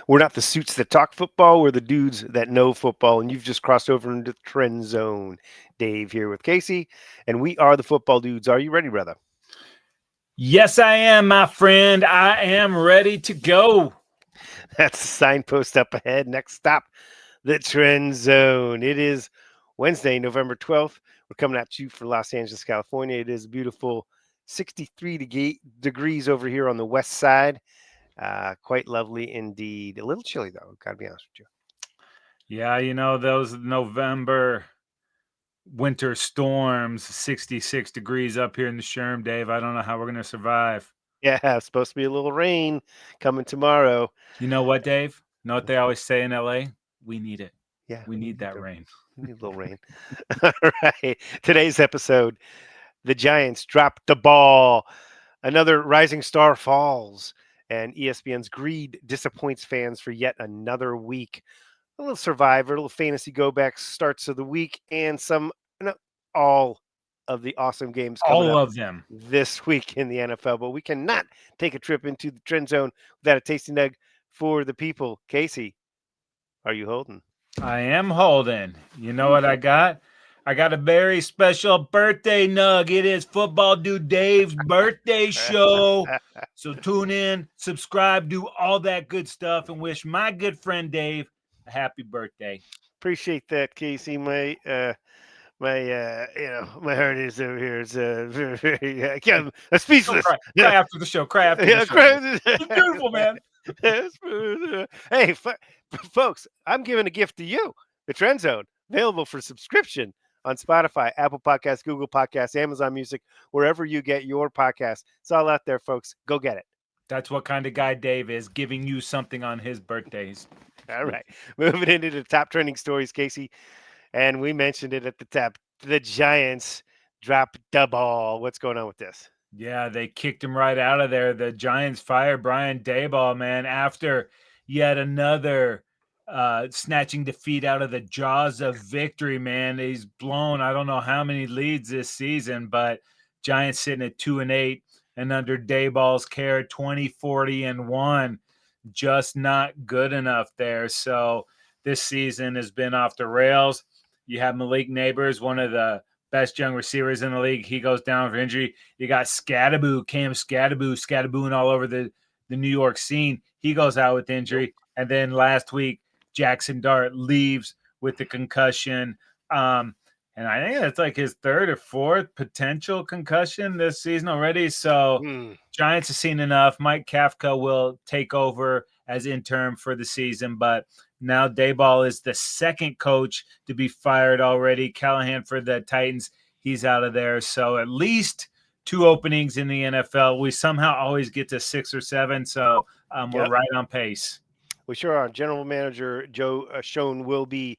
We're not the suits that talk football. We're the dudes that know football. And you've just crossed over into the trend zone. Dave here with Casey, and we are the football dudes. Are you ready, brother? Yes, I am, my friend. I am ready to go. That's the signpost up ahead. Next stop, the trend zone. It is Wednesday, November 12th. We're coming at you for Los Angeles, California. It is a beautiful 63 degrees over here on the west side. Quite lovely indeed. A little chilly, though, got to be honest with you. Yeah, those November winter storms, 66 degrees up here in the Sherm, Dave. I don't know how we're going to survive. Yeah, it's supposed to be a little rain coming tomorrow. You know what, Dave? You know what they always say in LA? We need it. Yeah, we need that rain. We need a little rain. All right. Today's episode, the Giants dropped the ball. Another rising star falls, and ESPN's greed disappoints fans for yet another week. A little survivor, a little fantasy go back starts of the week, and all of the awesome games coming All up of them. this week in the NFL. But we cannot take a trip into the trend zone without a tasty nug for the people. Casey, are you holding? I am holding. You know what I got? I got a very special birthday nug. It is Football Dude Dave's birthday show. So tune in, subscribe, do all that good stuff, and wish my good friend Dave a happy birthday. Appreciate that, Casey. My heart is over here. It's very, I'm speechless. Cry after the show. Cry after the show. It's beautiful, man. Hey, folks, I'm giving a gift to you. The Trend Zone, available for subscription on Spotify, Apple Podcasts, Google Podcasts, Amazon Music, wherever you get your podcasts. It's all out there, folks. Go get it. That's what kind of guy Dave is, giving you something on his birthdays. All right. Moving into the top trending stories, Casey. And we mentioned it at the top. The Giants dropped the ball. What's going on with this? Yeah, they kicked him right out of there. The Giants fired Brian Daboll, man, after yet another snatching defeat out of the jaws of victory, man. He's blown I don't know how many leads this season, but Giants sitting at 2-8 and under Daboll's care, 20-40-1. Just not good enough there. So this season has been off the rails. You have Malik Neighbors, one of the best young receivers in the league. He goes down for injury. You got Cam Scattabooing all over the New York scene. He goes out with injury. And then last week, Jaxson Dart leaves with the concussion. And I think it's like his third or fourth potential concussion this season already. So Giants have seen enough. Mike Kafka will take over as interim for the season, but now Daboll is the second coach to be fired already. Callahan for the Titans, he's out of there. So at least 2 openings in the NFL. We somehow always get to 6 or 7, so we're right on pace. We sure are. General Manager Joe Schoen will be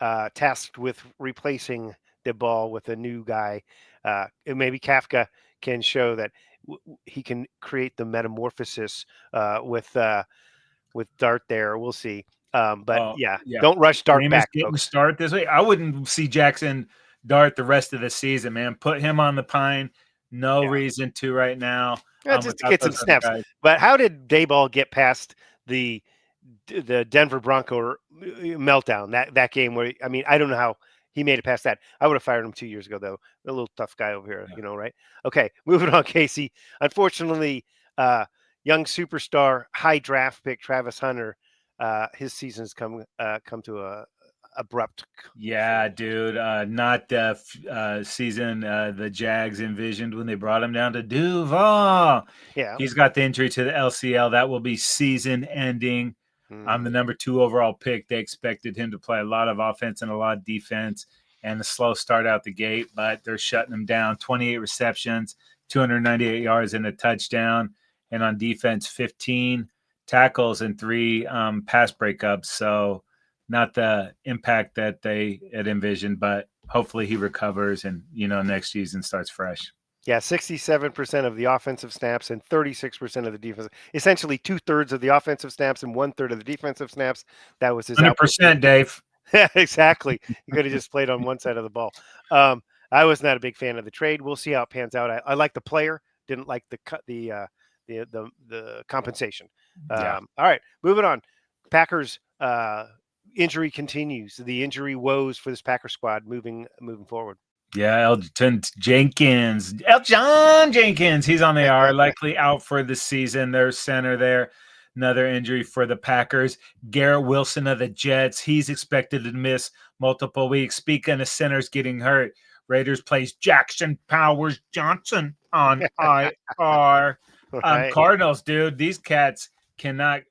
tasked with replacing Daboll with a new guy. And maybe Kafka can show that he can create the metamorphosis with Dart there. We'll see. But don't rush Dart back, folks. Start this way. I wouldn't see Jaxson Dart the rest of the season, man. Put him on the pine. No reason to right now. Just to get some snaps. Guys. But how did Daboll get past the Denver Bronco meltdown, that game where, I mean, I don't know how he made it past that. I would have fired him 2 years ago, though. A little tough guy over here, right? Okay, moving on, Casey. Unfortunately, young superstar, high draft pick Travis Hunter, his season's come to a abrupt. Yeah, dude. Not the season the Jags envisioned when they brought him down to Duval. Yeah. He's got the injury to the LCL. That will be season ending. I'm the number 2 overall pick. They expected him to play a lot of offense and a lot of defense, and a slow start out the gate, but they're shutting him down. 28 receptions, 298 yards and a touchdown. And on defense, 15 tackles and 3 pass breakups. So not the impact that they had envisioned, but hopefully he recovers and, next season starts fresh. Yeah, 67% of the offensive snaps and 36% of the defense. Essentially 2/3 of the offensive snaps and 1/3 of the defensive snaps. That was his 100%, Dave. Yeah, exactly. He could have just played on one side of the ball. I was not a big fan of the trade. We'll see how it pans out. I like the player, didn't like the compensation. All right, moving on. Packers injury continues. The injury woes for this Packer squad moving forward. Yeah, Elgton Jenkins. Elgton Jenkins. He's on the IR, likely out for the season. Their center there. Another injury for the Packers. Garrett Wilson of the Jets. He's expected to miss multiple weeks. Speaking of centers getting hurt, Raiders plays Jackson Powers Johnson on IR. Right. Cardinals, dude. These cats cannot,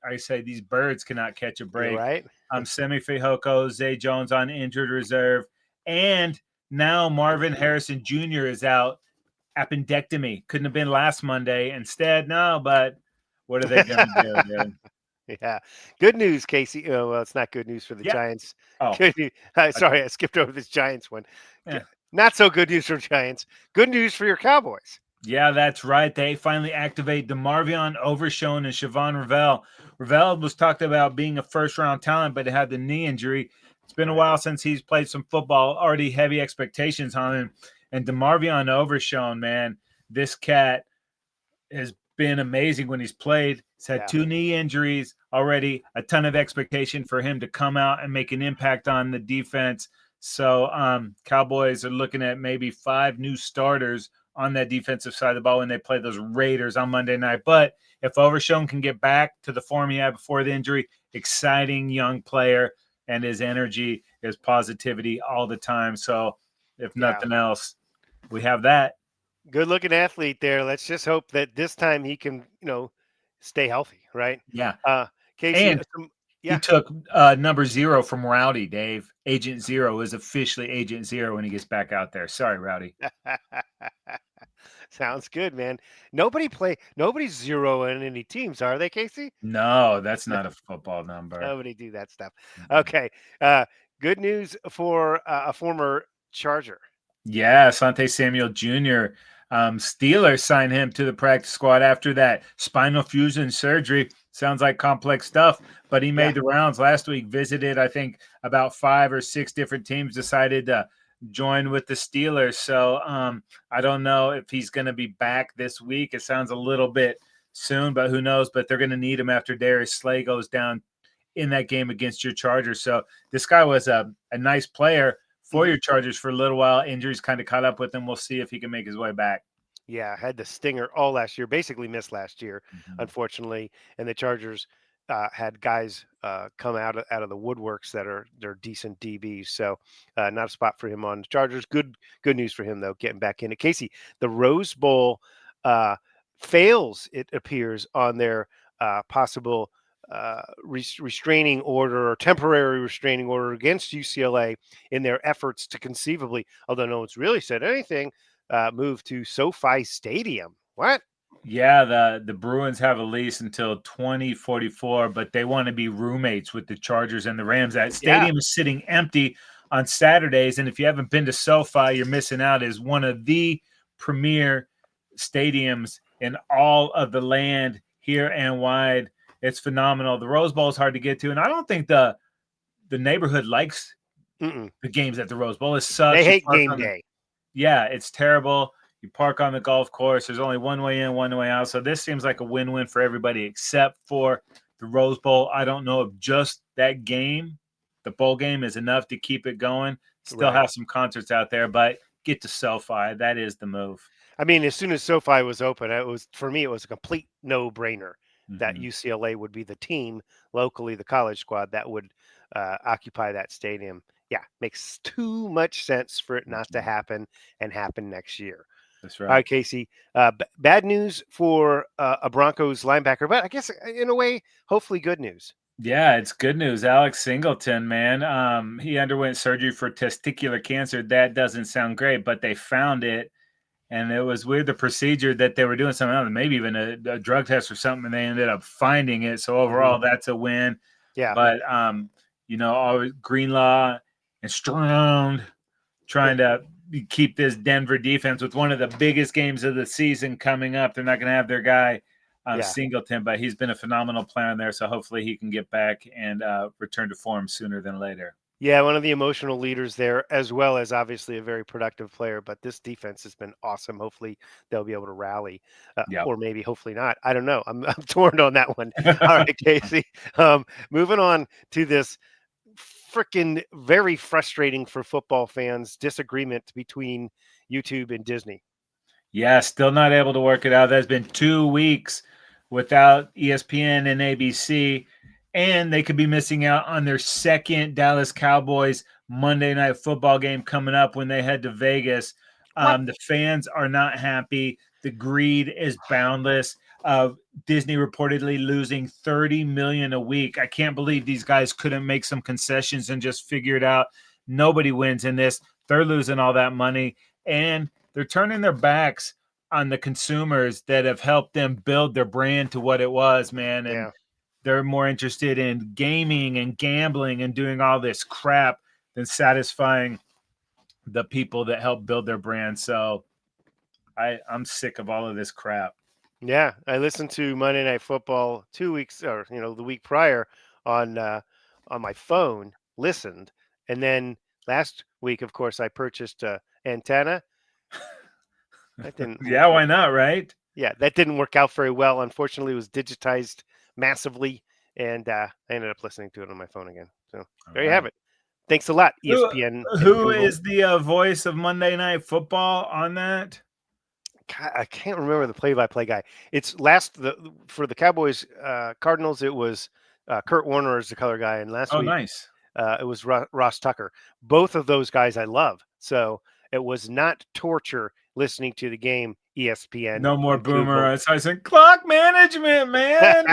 these birds cannot catch a You're break. right. Semi Fehoko, Zay Jones on injured reserve. And now Marvin Harrison Jr. is out. Appendectomy. Couldn't have been last Monday. Instead, no, but what are they going to do, dude? Yeah. Good news, Casey. Oh, well, it's not good news for the Giants. Oh. Good news. Sorry, I skipped over this Giants one. Yeah. Not so good news for Giants. Good news for your Cowboys. Yeah, that's right. They finally activate DeMarvion Overshown and Siobhan Ravel. Ravel was talked about being a first-round talent, but he had the knee injury. It's been a while since he's played some football. Already heavy expectations on him. And DeMarvion Overshown, man, this cat has been amazing when he's played. He's had 2 knee injuries already. A ton of expectation for him to come out and make an impact on the defense. So Cowboys are looking at maybe 5 new starters on that defensive side of the ball when they play those Raiders on Monday night. But if Overshown can get back to the form he had before the injury, exciting young player, and his energy, his positivity all the time. So if nothing else, we have that. Good-looking athlete there. Let's just hope that this time he can, stay healthy, right? Yeah. Casey, and he took number 0 from Rowdy, Dave. Agent 0 is officially Agent 0 when he gets back out there. Sorry, Rowdy. Sounds good, man. Nobody's zeroing any teams, are they, Casey? No, that's not a football number. Nobody do that stuff. Okay. Good news for a former Charger. Yeah, Asante Samuel Jr. Steelers signed him to the practice squad after that spinal fusion surgery. Sounds like complex stuff, but he made the rounds last week, visited, I think, about 5 or 6 different teams, decided to join with the Steelers. So I don't know if he's going to be back this week. It sounds a little bit soon, but who knows? But they're going to need him after Darius Slay goes down in that game against your Chargers. So this guy was a nice player for your Chargers for a little while. Injuries kind of caught up with him. We'll see if he can make his way back. Yeah, had the stinger all last year, basically missed last year, unfortunately. And the Chargers had guys come out of the woodworks they're decent DBs. So not a spot for him on the Chargers. Good news for him, though, getting back in it. Casey, the Rose Bowl fails, it appears, on their possible restraining order or temporary restraining order against UCLA in their efforts to conceivably, although no one's really said anything, move to SoFi Stadium. What? Yeah, the Bruins have a lease until 2044, but they want to be roommates with the Chargers and the Rams. That stadium is sitting empty on Saturdays, and if you haven't been to SoFi, you're missing out. It's one of the premier stadiums in all of the land here and wide. It's phenomenal. The Rose Bowl is hard to get to, and I don't think the neighborhood likes the games at the Rose Bowl. It sucks. They hate game day. Yeah, it's terrible. You park on the golf course. There's only one way in, one way out. So this seems like a win-win for everybody except for the Rose Bowl. I don't know if just that game, the bowl game, is enough to keep it going. Still have some concerts out there, but get to SoFi. That is the move. I mean, as soon as SoFi was open, for me, it was a complete no-brainer that UCLA would be the team locally, the college squad that would occupy that stadium. Yeah, makes too much sense for it not to happen and happen next year. That's right. All right, Casey. Bad news for a Broncos linebacker, but I guess in a way, hopefully good news. Yeah, it's good news. Alex Singleton, man, he underwent surgery for testicular cancer. That doesn't sound great, but they found it. And it was weird, the procedure that they were doing something else, maybe even a drug test or something, and they ended up finding it. So overall, that's a win. Yeah. But, always Greenlaw and Stroud trying to keep this Denver defense with one of the biggest games of the season coming up. They're not going to have their guy Singleton, but he's been a phenomenal player in there. So hopefully he can get back and return to form sooner than later. Yeah, one of the emotional leaders there, as well as obviously a very productive player. But this defense has been awesome. Hopefully, they'll be able to rally, Yep. or maybe hopefully not. I don't know. I'm I'm torn on that one. All right, Casey. Moving on to this freaking very frustrating for football fans disagreement between YouTube and Disney. Yeah, still not able to work it out. There's been 2 weeks without ESPN and ABC, and they could be missing out on their second Dallas Cowboys Monday Night Football game coming up when they head to Vegas. What? The fans are not happy. The greed is boundless. Disney reportedly losing 30 million a week. I can't believe these guys couldn't make some concessions and just figure it out. Nobody wins in this. They're losing all that money, and they're turning their backs on the consumers that have helped them build their brand to what it was, man. And Yeah. they're more interested in gaming and gambling and doing all this crap than satisfying the people that help build their brand. So I'm sick of all of this crap. Yeah, I listened to Monday Night Football 2 weeks, or the week prior on my phone. Listened, and then last week, of course, I purchased a antenna. That didn't. Yeah, why not, right? Yeah, that didn't work out very well. Unfortunately, it was digitized massively, and I ended up listening to it on my phone again. So All there you have right. it. Thanks a lot, Who, ESPN and who Google. is the voice of Monday Night Football on that? God, I can't remember the play-by-play guy. It's for the Cowboys Cardinals. It was Kurt Warner as the color guy, and last Oh, week nice. it was Ross Tucker. Both of those guys I love. So it was not torture listening to the game. ESPN No more and boomer. Google. It's I said clock management, man.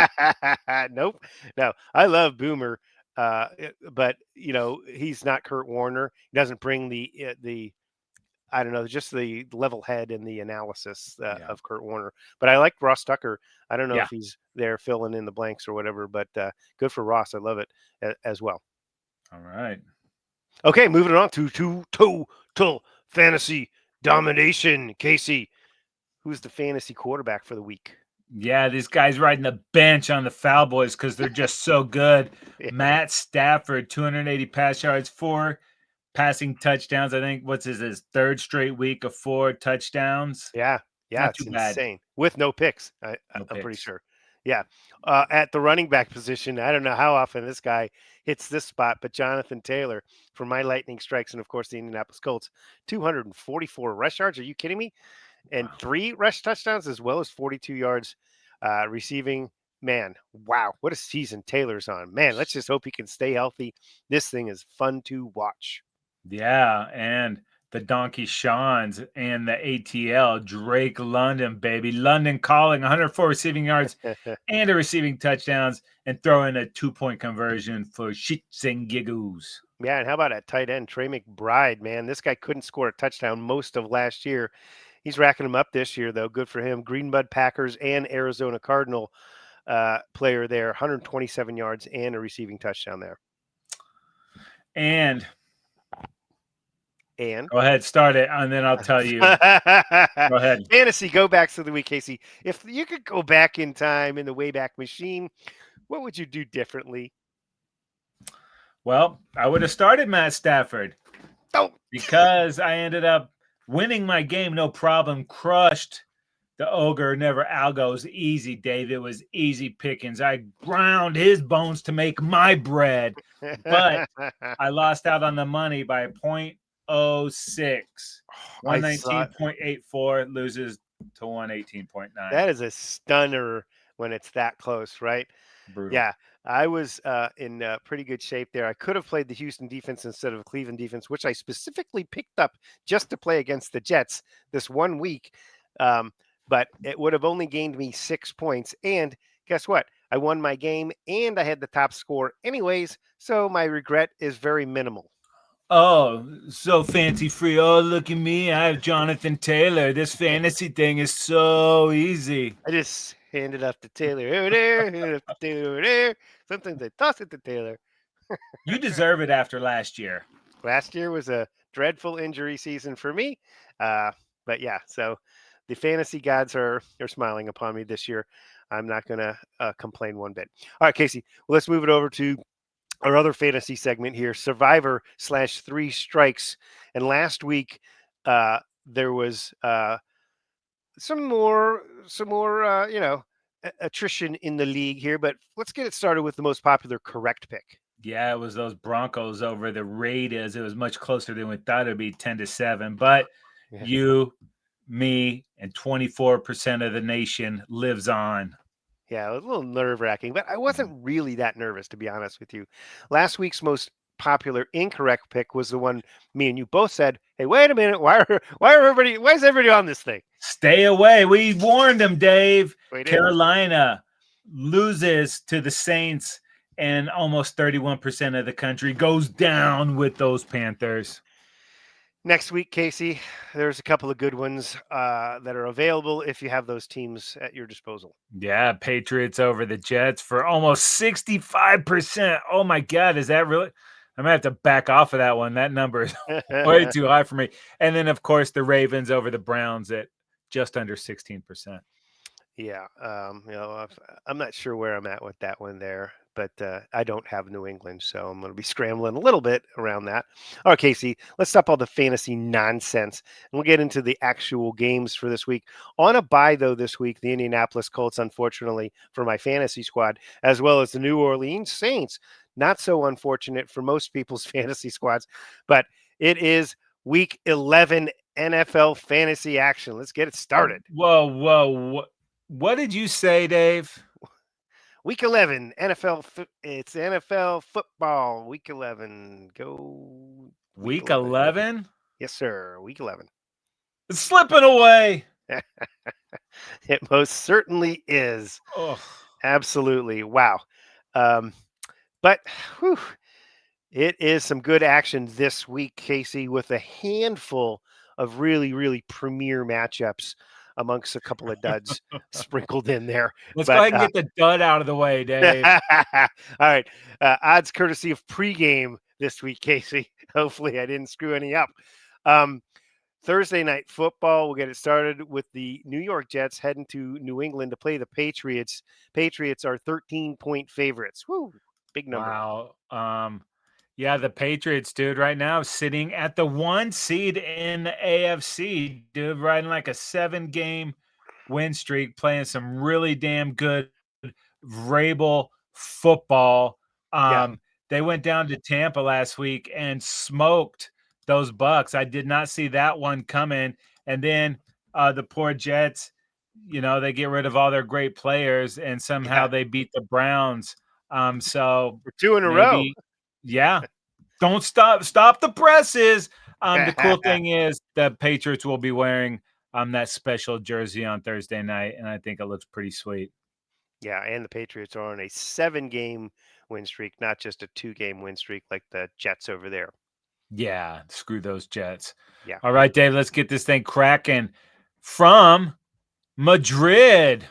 Nope. No, I love Boomer, but he's not Kurt Warner. He doesn't bring the I don't know, just the level head and the analysis Yeah. of Kurt Warner. But I like Ross Tucker. I don't know Yeah. if he's there filling in the blanks or whatever, but good for Ross. I love it as well. All right. Okay, moving on to Total Fantasy Domination. Casey, who's the fantasy quarterback for the week? Yeah, these guys riding the bench on the Foul Boys because they're just so good. Yeah, Matt Stafford, 280 pass yards, 4 passing touchdowns. I think his third straight week of 4 touchdowns. yeah, Not it's too bad. insane with no picks. No I'm pretty picks. sure. Yeah, at the running back position, I don't know how often this guy hits this spot, but Jonathan Taylor for my lightning strikes, and of course the Indianapolis Colts, 244 rush yards. Are you kidding me? And Wow. 3 rush touchdowns as well as 42 yards receiving. Man, wow, what a season Taylor's on. Man, let's just hope he can stay healthy. This thing is fun to watch. Yeah, and the Donkey Shawns and the ATL, Drake London, baby. London calling 104 receiving yards and a receiving touchdowns and throwing a 2-point conversion for shits and giggles. Yeah, and how about at tight end, Trey McBride, man? This guy couldn't score a touchdown most of last year. He's racking them up this year, though. Good for him. Greenbud Packers and Arizona Cardinal player there, 127 yards and a receiving touchdown there. And And go ahead, start it, and then I'll tell you. Go ahead. fantasy go backs of the week, Casey. If you could go back in time in the Wayback Machine, what would you do differently? Well, I would have started Matt Stafford Oh, because I ended up winning my game, no problem. Crushed the ogre, never algos. Easy, Dave. It was easy pickings. I ground his bones to make my bread, but I lost out on the money by 0.06. I saw 119.84 loses to 118.9. that is a stunner when it's that close, right? Brutal. Yeah, I was in pretty good shape there. I could have played the Houston defense instead of Cleveland defense, which I specifically picked up just to play against the Jets this one week. But it would have only gained me 6 points. And guess what? I won my game and I had the top score anyways. So my regret is very minimal. Oh, so fancy free. Oh, look at me. I have Jonathan Taylor. This fantasy thing is so easy. I just handed off to Taylor over there, handed off to Taylor over there. Sometimes I toss it to Taylor. You deserve it after last year. Last year was a dreadful injury season for me. But yeah, so the fantasy gods are smiling upon me this year. I'm not going to complain one bit. All right, Casey, well, let's move it over to our other fantasy segment here, Survivor / Three Strikes. And last week, there was some more, attrition in the league here. But let's get it started with the most popular correct pick. Yeah, it was those Broncos over the Raiders. It was much closer than we thought it'd be, 10-7. But Yeah. you, me, and 24% of the nation lives on. Yeah, it was a little nerve wracking, but I wasn't really that nervous, to be honest with you. Last week's most popular incorrect pick was the one me and you both said, "Hey, wait a minute, why is everybody on this thing?" Stay away. We warned them, Dave. We did. Carolina loses to the Saints, and almost 31% of the country goes down with those Panthers. Next week, Casey, there's a couple of good ones that are available if you have those teams at your disposal. Yeah, Patriots over the Jets for almost 65%. Oh my God, is that really? I'm gonna have to back off of that one. That number is way too high for me. And then, of course, the Ravens over the Browns at just under 16%. Yeah, I'm not sure where I'm at with that one there, but I don't have New England, so I'm going to be scrambling a little bit around that. All right, Casey, let's stop all the fantasy nonsense, and we'll get into the actual games for this week. On a bye, though, this week, the Indianapolis Colts, unfortunately, for my fantasy squad, as well as the New Orleans Saints. Not so unfortunate for most people's fantasy squads, but it is Week 11 NFL fantasy action. Let's get it started. Whoa. What did you say, Dave? Week 11, it's NFL football. Week 11. Go. Week 11? Yes, sir. Week 11. It's slipping away. It most certainly is. Oh. Absolutely. Wow. But whew, it is some good action this week, Casey, with a handful of really, really premier matchups amongst a couple of duds sprinkled in there. Let's go ahead and get the dud out of the way, Dave. All right. Odds courtesy of pregame this week, Casey. Hopefully I didn't screw any up. Thursday night football, we'll get it started with the New York Jets heading to New England to play the Patriots. Patriots are 13-point favorites. Woo, big number. Wow. Yeah, the Patriots, dude, right now sitting at the 1 seed in the AFC, dude, riding like a 7-game win streak, playing some really damn good Vrabel football. They went down to Tampa last week and smoked those Bucks. I did not see that one coming. And then the poor Jets, they get rid of all their great players, and somehow they beat the Browns. So we're 2 in a row. Yeah. Don't stop the presses. The cool thing is the Patriots will be wearing that special jersey on Thursday night, and I think it looks pretty sweet. Yeah, and the Patriots are on a 7-game win streak, not just a 2-game win streak like the Jets over there. Yeah, screw those Jets. Yeah. All right, Dave, let's get this thing cracking from Madrid.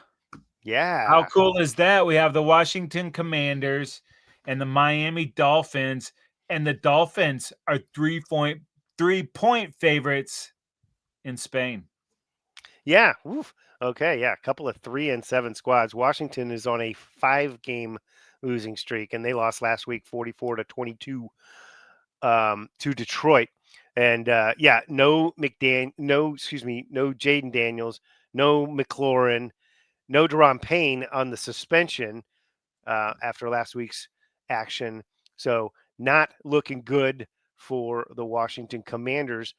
Yeah. How cool is that? We have the Washington Commanders and the Miami Dolphins, and the Dolphins are 3-point favorites in Spain. Yeah. Oof. Okay. Yeah. A couple of 3-7 squads. Washington is on a 5-game losing streak, and they lost last week 44-22 to Detroit. And no Jaden Daniels, no McLaurin, no Deron Payne on the suspension after last week's action. So not looking good for the Washington Commanders.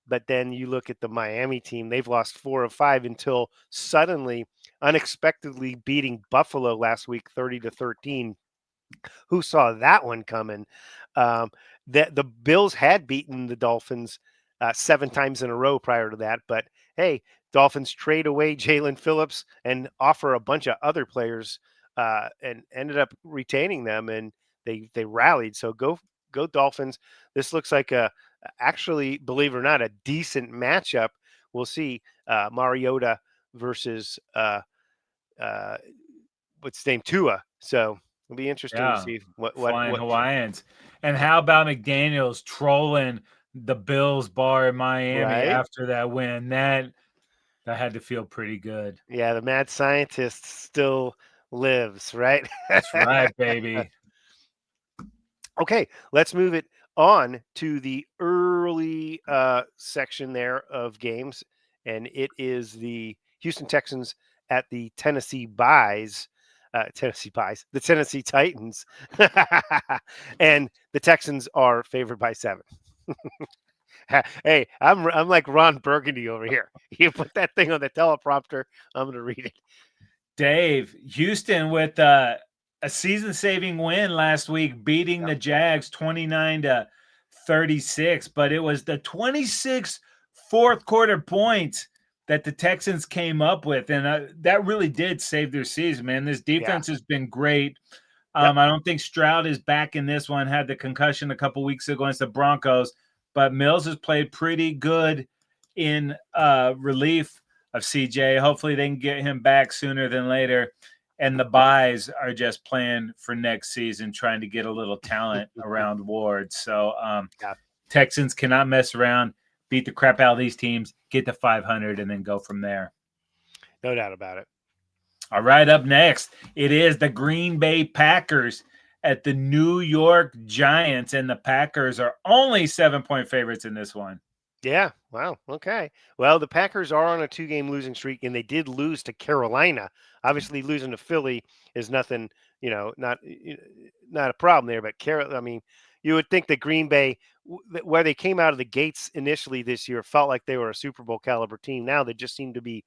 But then you look at the Miami team, they've lost 4 of 5 until suddenly, unexpectedly beating Buffalo last week 30-13. Who saw that one coming? The Bills had beaten the Dolphins 7 times in a row prior to that. But hey, Dolphins trade away Jalen Phillips and offer a bunch of other players and ended up retaining them, and they rallied. So go Dolphins. This looks like actually, believe it or not, a decent matchup. We'll see Mariota versus what's his name, Tua. So it'll be interesting to see what Hawaiians. And how about McDaniels trolling the Bills bar in Miami after that win? That had to feel pretty good. Yeah, the mad scientist still lives, right? That's right, baby. Okay, let's move it on to the early section there of games, and it is the Houston Texans at the the Tennessee Titans, and the Texans are favored by 7. Hey, I'm like Ron Burgundy over here. You put that thing on the teleprompter, I'm going to read it. Dave, Houston with a season-saving win last week, beating the Jags 29-36, but it was the 26 fourth quarter points that the Texans came up with, and that really did save their season, man. This defense has been great. I don't think Stroud is back in this one, had the concussion a couple weeks ago against the Broncos, but Mills has played pretty good in relief of CJ. Hopefully they can get him back sooner than later. And the buys are just playing for next season, trying to get a little talent around Ward. So Texans cannot mess around, beat the crap out of these teams, get to 500, and then go from there. No doubt about it. All right, up next, it is the Green Bay Packers at the New York Giants, and the Packers are only 7-point favorites in this one. Yeah. Wow. Okay. Well, the Packers are on a 2-game losing streak, and they did lose to Carolina. Obviously, losing to Philly is nothing, not a problem there. But I mean, you would think that Green Bay, where they came out of the gates initially this year, felt like they were a Super Bowl caliber team. Now they just seem to be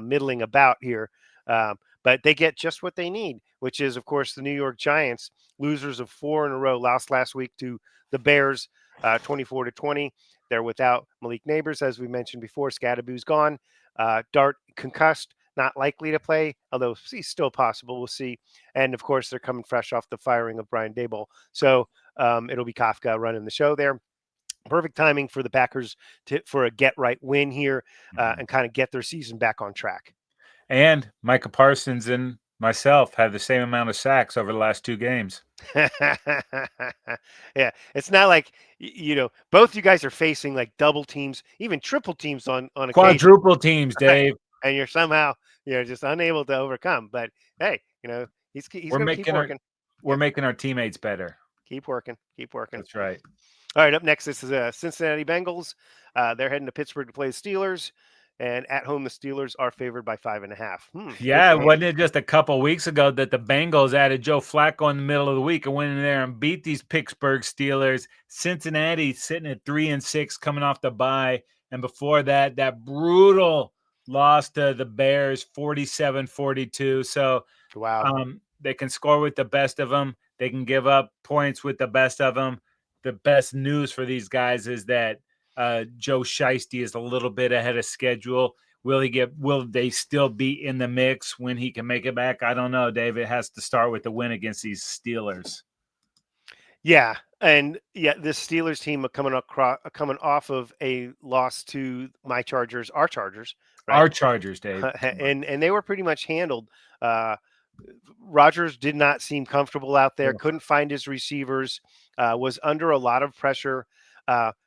middling about here. But they get just what they need, which is, of course, the New York Giants, losers of 4 in a row, lost last week to the Bears, 24-20. They're without Malik Neighbors, as we mentioned before. Scadaboo's gone. Dart concussed, not likely to play, although he's still possible. We'll see. And, of course, they're coming fresh off the firing of Brian Daboll. So it'll be Kafka running the show there. Perfect timing for the Packers for a get-right win here and kind of get their season back on track. And Micah Parsons and myself had the same amount of sacks over the last 2 games. Yeah, it's not like both you guys are facing like double teams, even triple teams on quadruple teams, Dave, and you're somehow just unable to overcome. But hey, he's going to keep working. We're making our teammates better. Keep working. That's right. All right, up next, this is Cincinnati Bengals. They're heading to Pittsburgh to play the Steelers. And at home, the Steelers are favored by 5.5. Yeah, wasn't it just a couple of weeks ago that the Bengals added Joe Flacco in the middle of the week and went in there and beat these Pittsburgh Steelers? Cincinnati sitting at 3-6 coming off the bye. And before that, that brutal loss to the Bears, 47-42. So wow. They can score with the best of them. They can give up points with the best of them. The best news for these guys is that Joe Shiesty is a little bit ahead of schedule. Will they still be in the mix when he can make it back? I don't know, Dave. It has to start with the win against these Steelers. Yeah, and this Steelers team coming off of a loss to our Chargers, right? Our Chargers, Dave, and they were pretty much handled. Rodgers did not seem comfortable out there. Couldn't find his receivers. Was under a lot of pressure.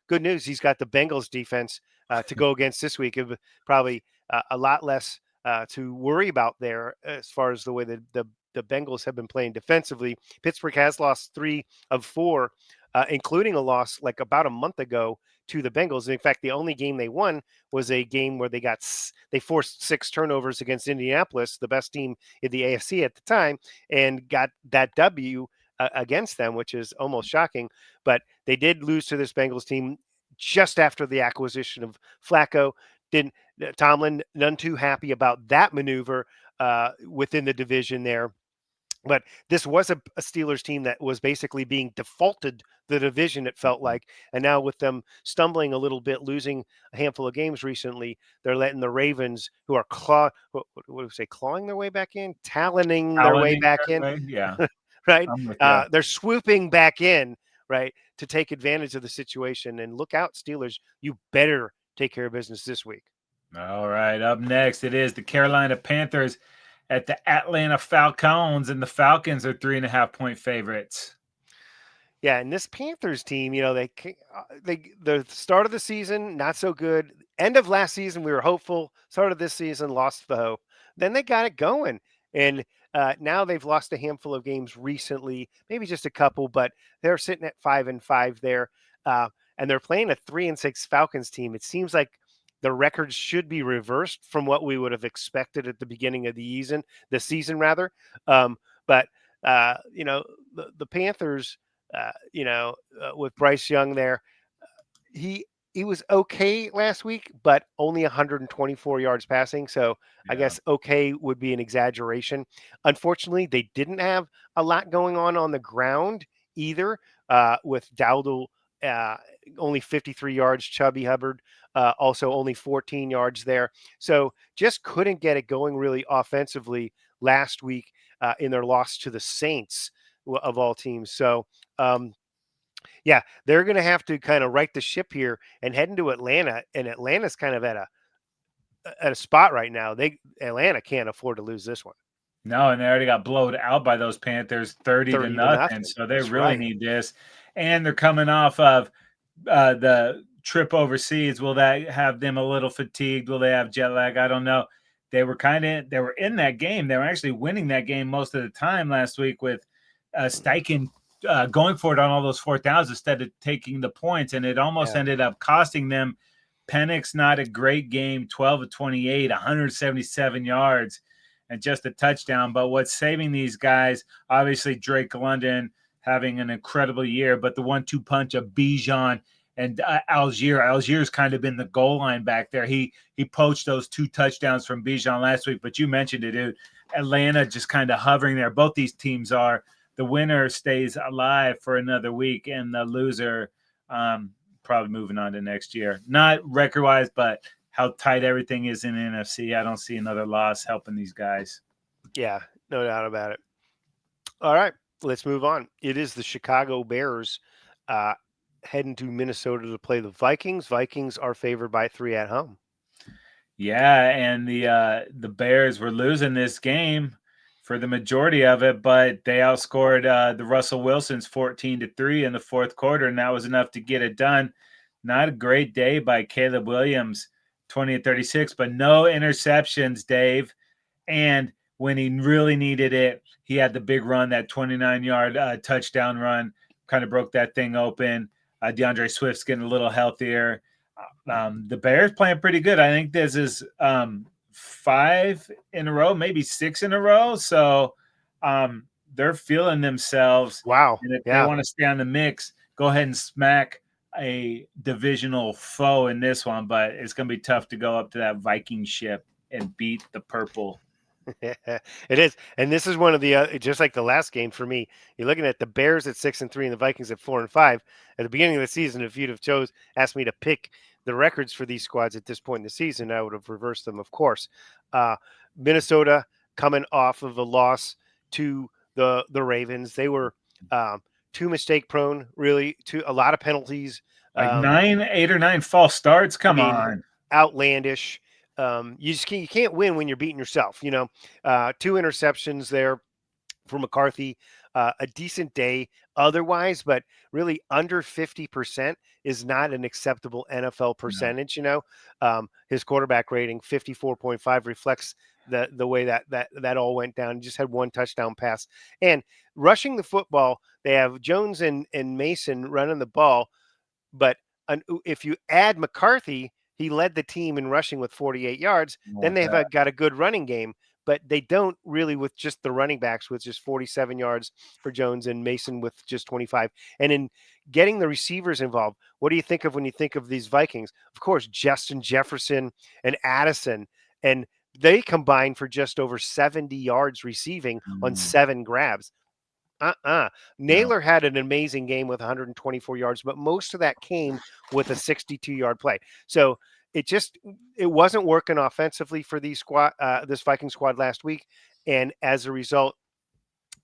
Good news, he's got the Bengals defense to go against this week. It was probably a lot less to worry about there as far as the way that the Bengals have been playing defensively. Pittsburgh has lost 3 of 4, including a loss like about a month ago to the Bengals. In fact, the only game they won was a game where they forced 6 turnovers against Indianapolis, the best team in the AFC at the time, and got that W against them, which is almost shocking. But they did lose to this Bengals team just after the acquisition of Flacco. Tomlin, none too happy about that maneuver within the division there. But this was a Steelers team that was basically being defaulted the division, it felt like. And now with them stumbling a little bit, losing a handful of games recently, they're letting the Ravens, who are clawing their way back in? Taloning their way back in? Yeah. Right? They're swooping back in, right, to take advantage of the situation. And look out, Steelers, you better take care of business this week. All right, up next, it is the Carolina Panthers at the Atlanta Falcons, and the Falcons are 3.5-point favorites. Yeah, and this Panthers team, the start of the season, not so good. End of last season, we were hopeful. Start of this season, lost the hope. Then they got it going. And Now they've lost a handful of games recently, maybe just a couple, but they're sitting at 5-5 there, and they're playing a 3-6 Falcons team. It seems like the records should be reversed from what we would have expected at the beginning of the season rather. But the Panthers, with Bryce Young there, he he was okay last week, but only 124 yards passing. So I Yeah. guess okay would be an exaggeration. Unfortunately, they didn't have a lot going on the ground either. With Dowdle uh, only 53 yards, Chubby Hubbard also only 14 yards there. So just couldn't get it going really offensively last week in their loss to the Saints of all teams. So yeah, they're going to have to kind of right the ship here and head into Atlanta. And Atlanta's kind of at a spot right now. Atlanta can't afford to lose this one. No, and they already got blowed out by those Panthers 30 to 30 to nothing. nothing. So they That's really right. need this. And they're coming off of the trip overseas. Will that have them a little fatigued? Will they have jet lag? I don't know. They were in that game. They were actually winning that game most of the time last week with Steichen going for it on all those 4th instead of taking the points. And it almost ended up costing them. Penix, not a great game, 12 of 28, 177 yards and just a touchdown. But what's saving these guys, obviously Drake London having an incredible year, but the 1-2 punch of Bijan and Algier. Algier's kind of been the goal line back there. He poached those 2 touchdowns from Bijan last week, but you mentioned it, dude. Atlanta just kind of hovering there. Both these teams are. The winner stays alive for another week, and the loser probably moving on to next year. Not record-wise, but how tight everything is in the NFC. I don't see another loss helping these guys. Yeah, no doubt about it. All right, let's move on. It is the Chicago Bears heading to Minnesota to play the Vikings. Vikings are favored by 3 at home. Yeah, and the Bears were losing this game for the majority of it, but they outscored the Russell Wilsons 14-3 in the 4th quarter, and that was enough to get it done. Not a great day by Caleb Williams, 20-36, but no interceptions, Dave. And when he really needed it, he had the big run, that 29-yard touchdown run, kind of broke that thing open. DeAndre Swift's getting a little healthier. The Bears playing pretty good. I think this is 5 in a row, maybe 6 in a row. So they're feeling themselves. Wow. And if they want to stay on the mix, go ahead and smack a divisional foe in this one. But it's going to be tough to go up to that Viking ship and beat the purple. It is. And this is one of the, just like the last game for me, you're looking at the Bears at 6-3 and the Vikings at 4-5. At the beginning of the season, if you'd have asked me to pick the records for these squads at this point in the season, I would have reversed them, of course. Minnesota coming off of a loss to the Ravens. They were too mistake prone, really, to a lot of penalties. Like 8 or 9 false starts. Come on. Outlandish. You can't win when you're beating yourself. 2 interceptions there for McCarthy. A decent day otherwise, but really under 50% is not an acceptable NFL percentage. No. His quarterback rating 54.5 reflects the way that all went down. He just had 1 touchdown pass. And rushing the football, they have Jones and Mason running the ball, but if you add McCarthy, he led the team in rushing with 48 yards. Then they've got a good running game, but they don't really with just the running backs with just 47 yards for Jones and Mason with just 25. And in getting the receivers involved, what do you think of when you think of these Vikings? Of course, Justin Jefferson and Addison, and they combined for just over 70 yards receiving on 7 grabs. Naylor had an amazing game with 124 yards, but most of that came with a 62-yard play. So it wasn't working offensively for this Viking squad last week. And as a result,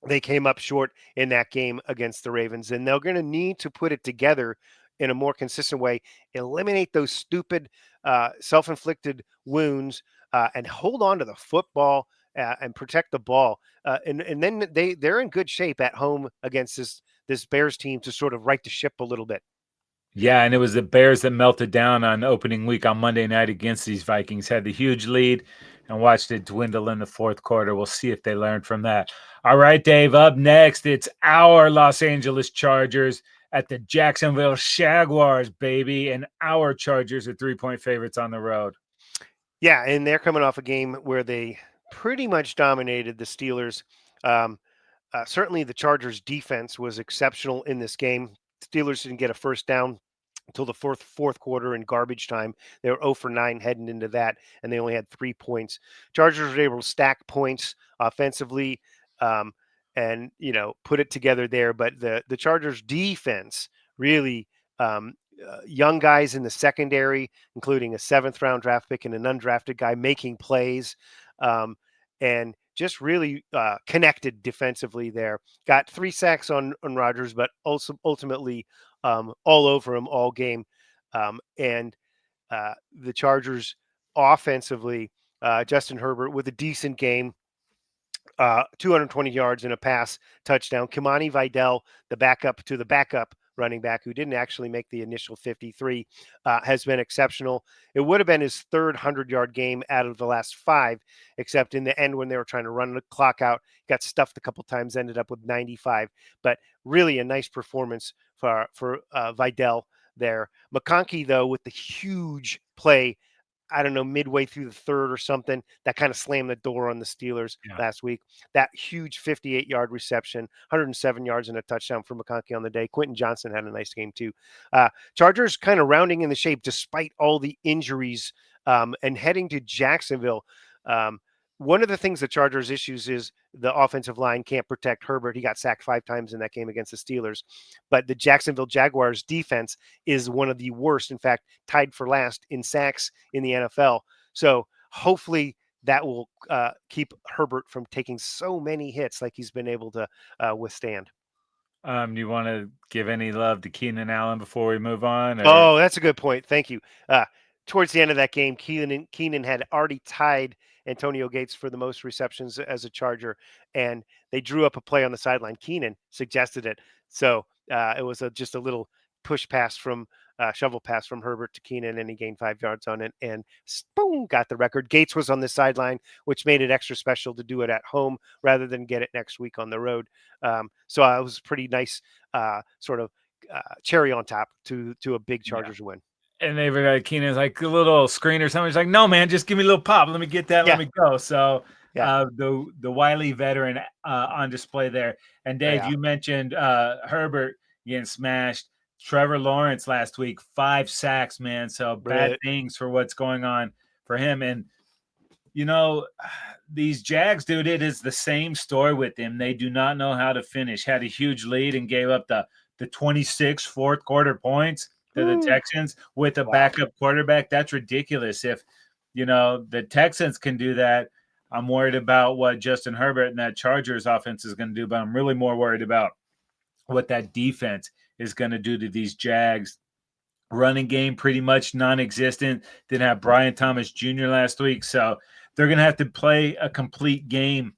they came up short in that game against the Ravens. And they're going to need to put it together in a more consistent way, eliminate those stupid self-inflicted wounds, and hold on to the football and protect the ball. And then they're in good shape at home against this Bears team to sort of right the ship a little bit. Yeah, and it was the Bears that melted down on opening week on Monday night against these Vikings. Had the huge lead, and watched it dwindle in the fourth quarter. We'll see if they learned from that. All right, Dave, up next, it's our Los Angeles Chargers at the Jacksonville Jaguars, baby, and our Chargers are 3-point favorites on the road. Yeah, and they're coming off a game where they pretty much dominated the Steelers. Certainly the Chargers defense was exceptional in this game. Steelers didn't get a first down until the fourth quarter in garbage time. They were 0 for 9 heading into that, and they only had 3 points. Chargers were able to stack points offensively, and put it together there. But the Chargers defense really, young guys in the secondary, including a 7th-round draft pick and an undrafted guy making plays, and just really connected defensively there. Got 3 sacks on Rodgers, but also ultimately all over him all game. And the Chargers offensively, Justin Herbert with a decent game, 220 yards and a pass touchdown. Kimani Vidal, the backup running back who didn't actually make the initial 53, has been exceptional. It would have been his third 100-yard game out of the last 5, except in the end when they were trying to run the clock out, got stuffed a couple times, ended up with 95. But really a nice performance for Vidal there. McConkey, though, with the huge play, I don't know, midway through the third or something, that kind of slammed the door on the Steelers last week. That huge 58-yard reception, 107 yards and a touchdown for McConkey on the day. Quentin Johnson had a nice game too. Chargers kind of rounding in the shape despite all the injuries, and heading to Jacksonville. One of the things the Chargers issues is the offensive line can't protect Herbert. He got sacked 5 times in that game against the Steelers. But the Jacksonville Jaguars defense is one of the worst, in fact, tied for last in sacks in the NFL. So hopefully that will keep Herbert from taking so many hits like he's been able to withstand. Do you want to give any love to Keenan Allen before we move on? Oh, that's a good point. Thank you. Towards the end of that game, Keenan had already tied Antonio Gates for the most receptions as a Charger, and they drew up a play on the sideline. Keenan suggested it, so it was just a little push pass from shovel pass from Herbert to Keenan, and he gained 5 yards on it, and boom, got the record. Gates was on the sideline, which made it extra special to do it at home rather than get it next week on the road. So it was pretty nice, sort of cherry on top to a big Chargers win. And they were like, Keenan's like a little screen or something. He's like, no, man, just give me a little pop. Let me get that. Let me go. So the wily veteran on display there. And Dave, you mentioned Herbert getting smashed. Trevor Lawrence last week, 5 sacks, man. So bad things for what's going on for him. And, these Jags, dude, it is the same story with them. They do not know how to finish. Had a huge lead and gave up the 26 fourth quarter points to the Texans with a backup quarterback. That's ridiculous. If, the Texans can do that, I'm worried about what Justin Herbert and that Chargers offense is going to do, but I'm really more worried about what that defense is going to do to these Jags. Running game pretty much non-existent. Didn't have Brian Thomas Jr. last week, so they're going to have to play a complete game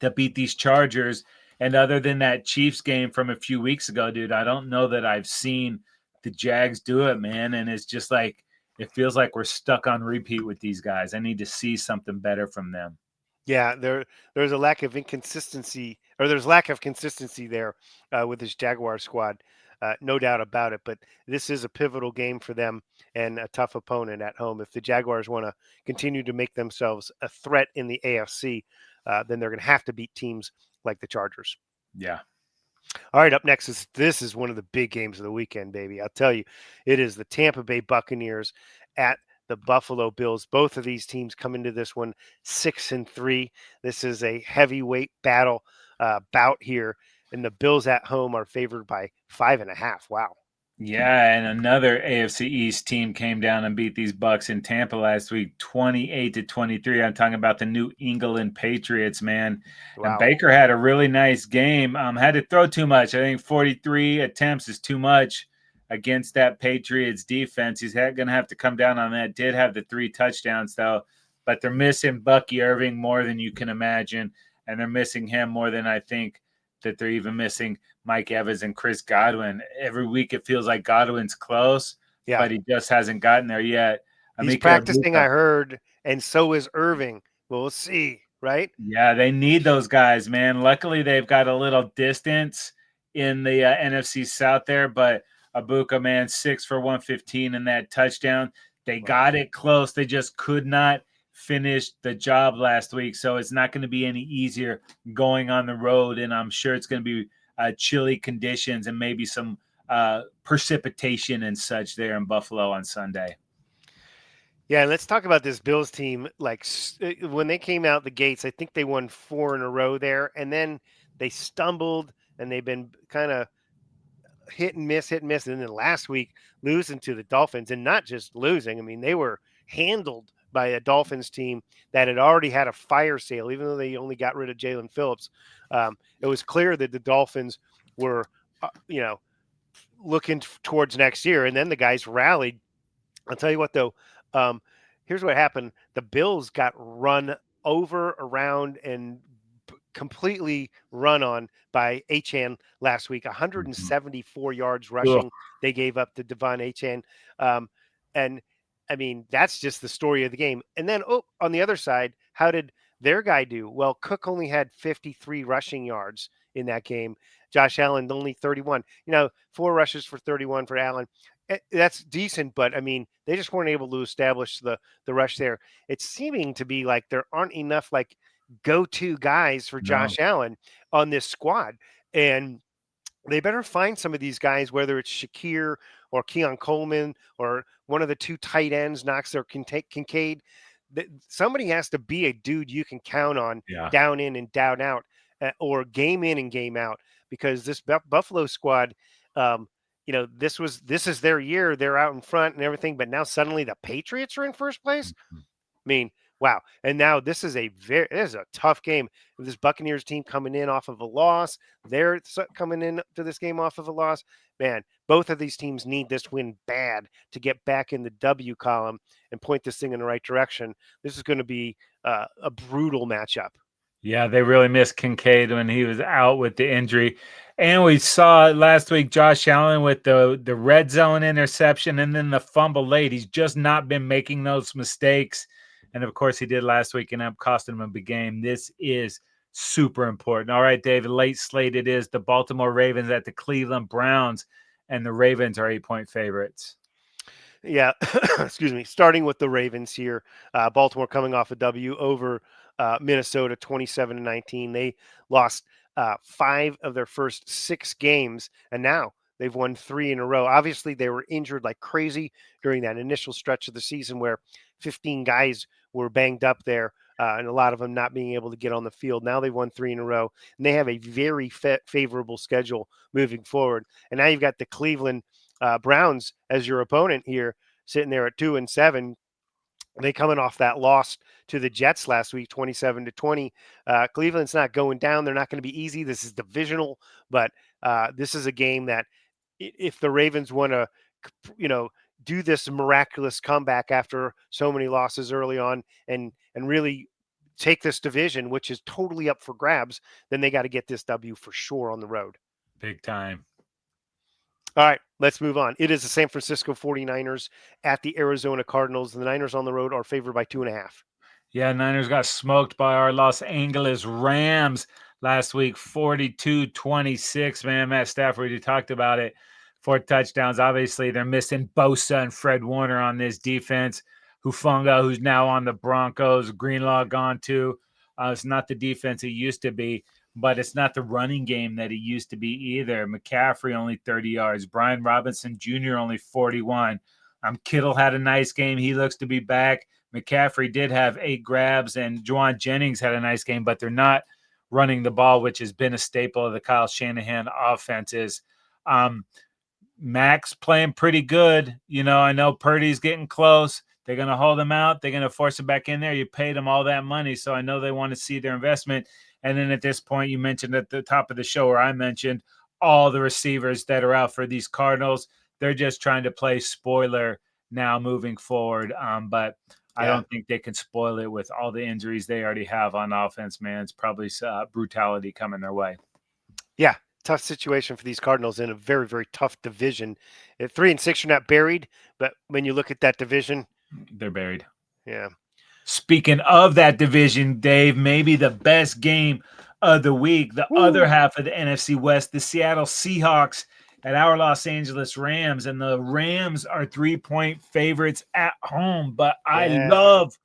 to beat these Chargers. And other than that Chiefs game from a few weeks ago, dude, I don't know that I've seen the Jags do it, man. And it's just like, it feels like we're stuck on repeat with these guys. I need to see something better from them. Yeah, there's a lack of inconsistency, or there's lack of consistency there with this Jaguar squad, no doubt about it. But this is a pivotal game for them and a tough opponent at home. If the Jaguars want to continue to make themselves a threat in the AFC, then they're going to have to beat teams like the Chargers. Yeah. All right, up next this is one of the big games of the weekend, baby. I'll tell you, it is the Tampa Bay Buccaneers at the Buffalo Bills. Both of these teams come into this one 6-3. This is a heavyweight bout here, and the Bills at home are favored by 5.5. Wow. Yeah, and another AFC East team came down and beat these Bucks in Tampa last week, 28-23. I'm talking about the New England Patriots, man. Wow. And Baker had a really nice game. Had to throw too much. I think 43 attempts is too much against that Patriots defense. He's going to have to come down on that. Did have the 3 touchdowns, though, but they're missing Bucky Irving more than you can imagine, and they're missing him more than I think that they're even missing Mike Evans and Chris Godwin. Every week it feels like Godwin's close, but he just hasn't gotten there yet. He's practicing, I heard, and so is Irving. We'll see, right? Yeah, they need those guys, man. Luckily, they've got a little distance in the NFC South there, but Abuka, man, 6 for 115 in that touchdown. They got it close. They just could not finish the job last week. So it's not going to be any easier going on the road. And I'm sure it's going to be chilly conditions and maybe some precipitation and such there in Buffalo on Sunday. Yeah, let's talk about this Bills team. Like when they came out the gates, I think they won 4 in a row there, and then they stumbled, and they've been kind of hit and miss, and then last week losing to the Dolphins, and not just losing. I mean, they were handled by a Dolphins team that had already had a fire sale, even though they only got rid of Jalen Phillips. It was clear that the Dolphins were, looking towards next year, and then the guys rallied. I'll tell you what, though. Here's what happened: the Bills got run over, around, and completely run on by Achane last week. 174 yards rushing. Ugh. They gave up to Devon Achane. And I mean, that's just the story of the game. And then, on the other side, how did their guy do? Well, Cook only had 53 rushing yards in that game. Josh Allen only 31. 4 rushes for 31 for Allen. That's decent, but I mean, they just weren't able to establish the rush there. It's seeming to be like there aren't enough like go-to guys for Josh Allen on this squad, and they better find some of these guys, whether it's Shakir or Keon Coleman or one of the 2 tight ends, Knox or Kincaid. Somebody has to be a dude you can count on, down in and down out, or game in and game out, because this Buffalo squad, this is their year. They're out in front and everything, but now suddenly the Patriots are in first place. I mean, wow. And now this is a tough game. This Buccaneers team coming in off of a loss. They're coming in to this game off of a loss. Man, both of these teams need this win bad to get back in the W column and point this thing in the right direction. This is going to be a brutal matchup. Yeah, they really missed Kincaid when he was out with the injury. And we saw last week Josh Allen with the red zone interception and then the fumble late. He's just not been making those mistakes. And of course, he did last week and ended up costing him a big game. This is super important. All right, David, late slate it is. The Baltimore Ravens at the Cleveland Browns, and the Ravens are 8-point favorites. Yeah, excuse me. Starting with the Ravens here, Baltimore coming off a W over Minnesota, 27-19. They lost 5 of their first 6 games, and now they've won 3 in a row. Obviously, they were injured like crazy during that initial stretch of the season where 15 guys were banged up there, and a lot of them not being able to get on the field. Now they've won 3 in a row, and they have a very favorable schedule moving forward. And now you've got the Cleveland Browns as your opponent here, sitting there at 2-7. They coming off that loss to the Jets last week, 27-20. Cleveland's not going down. They're not going to be easy. This is divisional, but this is a game that if the Ravens want to, do this miraculous comeback after so many losses early on and really take this division, which is totally up for grabs, then they got to get this W for sure on the road. Big time. All right, let's move on. It is the San Francisco 49ers at the Arizona Cardinals. The Niners on the road are favored by 2.5. Yeah, Niners got smoked by our Los Angeles Rams last week, 42-26. Man, Matt Stafford, you talked about it. 4 touchdowns. Obviously, they're missing Bosa and Fred Warner on this defense. Hufanga, who's now on the Broncos. Greenlaw gone too. It's not the defense it used to be, but it's not the running game that it used to be either. McCaffrey only 30 yards. Brian Robinson Jr. only 41. Kittle had a nice game. He looks to be back. McCaffrey did have 8 grabs, and Juwan Jennings had a nice game, but they're not running the ball, which has been a staple of the Kyle Shanahan offenses. Max playing pretty good. I know Purdy's getting close. They're going to hold him out. They're going to force him back in there. You paid them all that money, so I know they want to see their investment. And then at this point, you mentioned at the top of the show, where I mentioned all the receivers that are out for these Cardinals. They're just trying to play spoiler now moving forward. But I don't think they can spoil it with all the injuries they already have on offense, man. It's probably brutality coming their way. Yeah, tough situation for these Cardinals in a very, very tough division. At 3-6, you're not buried, but when you look at that division, they're buried. Yeah. Speaking of that division, Dave, maybe the best game of the week, the other Woo! half of the NFC West, the Seattle Seahawks at our Los Angeles Rams. And the Rams are 3-point favorites at home, but I Yeah. love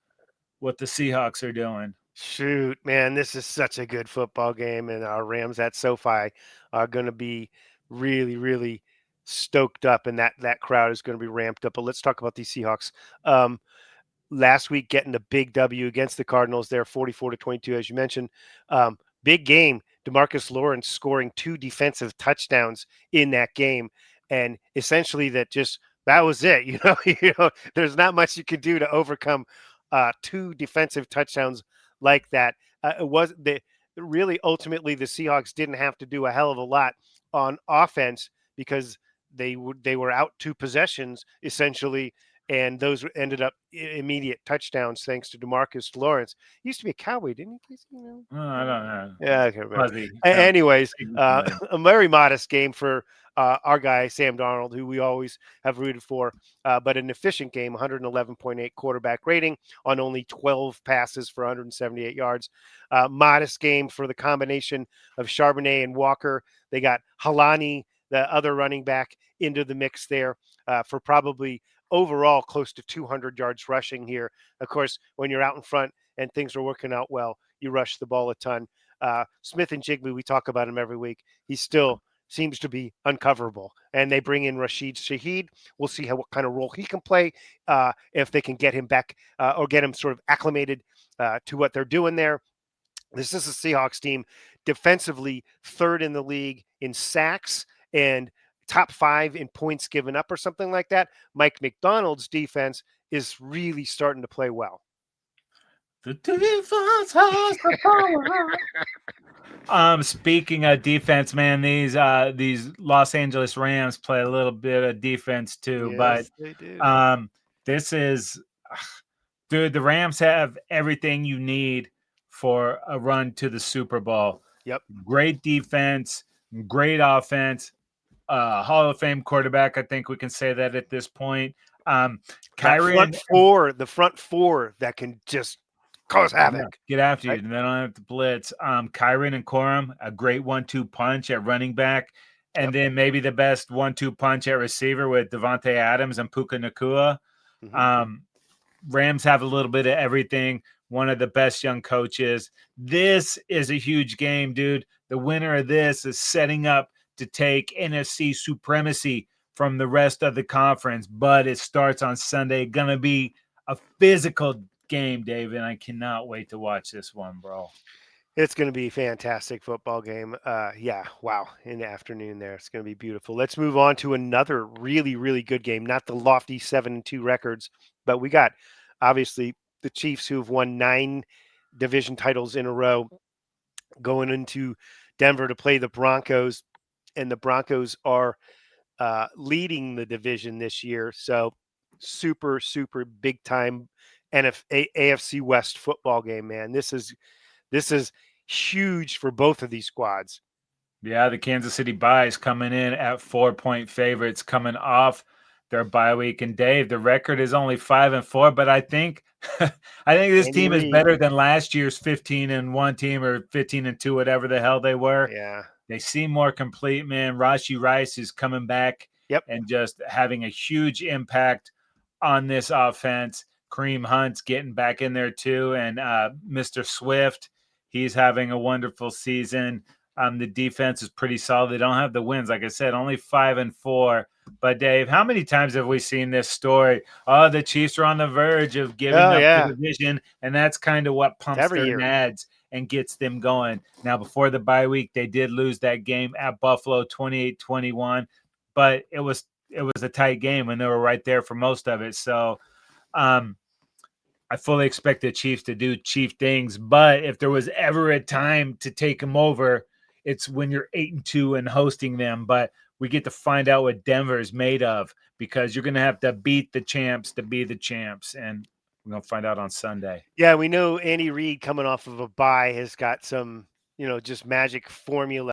what the Seahawks are doing. Shoot, man, this is such a good football game, and our Rams at SoFi are going to be really, really stoked up, and that crowd is going to be ramped up. But let's talk about these Seahawks. Um, Last week, getting a big W against the Cardinals, there, 44-22, as you mentioned. Big game. DeMarcus Lawrence scoring 2 defensive touchdowns in that game, and essentially that was it. There's not much you can do to overcome 2 defensive touchdowns like that. It was the really ultimately the Seahawks didn't have to do a hell of a lot on offense because they were out 2 possessions essentially, and those ended up immediate touchdowns thanks to DeMarcus Lawrence. He used to be a Cowboy, didn't he? Casey? I don't know. Yeah, I can't remember. Fuzzy. Anyways, a very modest game for our guy Sam Darnold, who we always have rooted for, but an efficient game, 111.8 quarterback rating on only 12 passes for 178 yards. Modest game for the combination of Charbonnet and Walker. They got Halani, the other running back, into the mix there for probably overall close to 200 yards rushing here. Of course, when you're out in front and things are working out well, you rush the ball a ton. Smith and Jigby, we talk about him every week. He still seems to be uncoverable. And they bring in Rashid Shaheed. We'll see what kind of role he can play, if they can get him back or get him sort of acclimated to what they're doing there. This is a Seahawks team defensively 3rd in the league in sacks and top 5 in points given up or something like that. Mike McDonald's defense is really starting to play well. The defense has the power. Speaking of defense, man, these Los Angeles Rams play a little bit of defense too. Yes, they do. This is, dude, the Rams have everything you need for a run to the Super Bowl. Yep. Great defense, great offense, Hall of Fame quarterback. I think we can say that at this point. The front four that can just cause havoc. Get after you, and they don't have to blitz. Kyren and Corum, a great 1-2 punch at running back, and then maybe the best 1-2 punch at receiver with Devontae Adams and Puka Nacua. Rams have a little bit of everything. One of the best young coaches. This is a huge game, dude. The winner of this is setting up to take NFC supremacy from the rest of the conference, but it starts on Sunday. Gonna be a physical game, Dave, and I cannot wait to watch this one, bro. It's going to be a fantastic football game. Yeah, wow. In the afternoon there. It's going to be beautiful. Let's move on to another really, really good game. Not the lofty 7-2 records, but we got obviously the Chiefs, who have won 9 division titles in a row, going into Denver to play the Broncos, and the Broncos are leading the division this year. So super, super big time AFC West football game, man. This is huge for both of these squads. Yeah, the Kansas City Buys coming in at 4-point favorites, coming off their bye week. And Dave, the record is only 5-4, but I think this team is better than last year's 15-1 team, or 15-2, whatever the hell they were. Yeah, they seem more complete, man. Rashee Rice is coming back, and just having a huge impact on this offense. Kareem Hunt's getting back in there too, and Mr. Swift, he's having a wonderful season. The defense is pretty solid. They don't have the wins, like I said, only 5-4. But Dave, how many times have we seen this story? Oh, the Chiefs are on the verge of giving up the division, and that's kind of what pumps their nads and gets them going. Now, before the bye week, they did lose that game at Buffalo, 28-21, but it was a tight game, and they were right there for most of it. So, I fully expect the Chiefs to do Chief things, but if there was ever a time to take them over, it's when you're 8-2 and hosting them. But we get to find out what Denver is made of, because you're going to have to beat the champs to be the champs, and we're going to find out on Sunday. Yeah, we know Andy Reid, coming off of a bye, has got some, just magic formula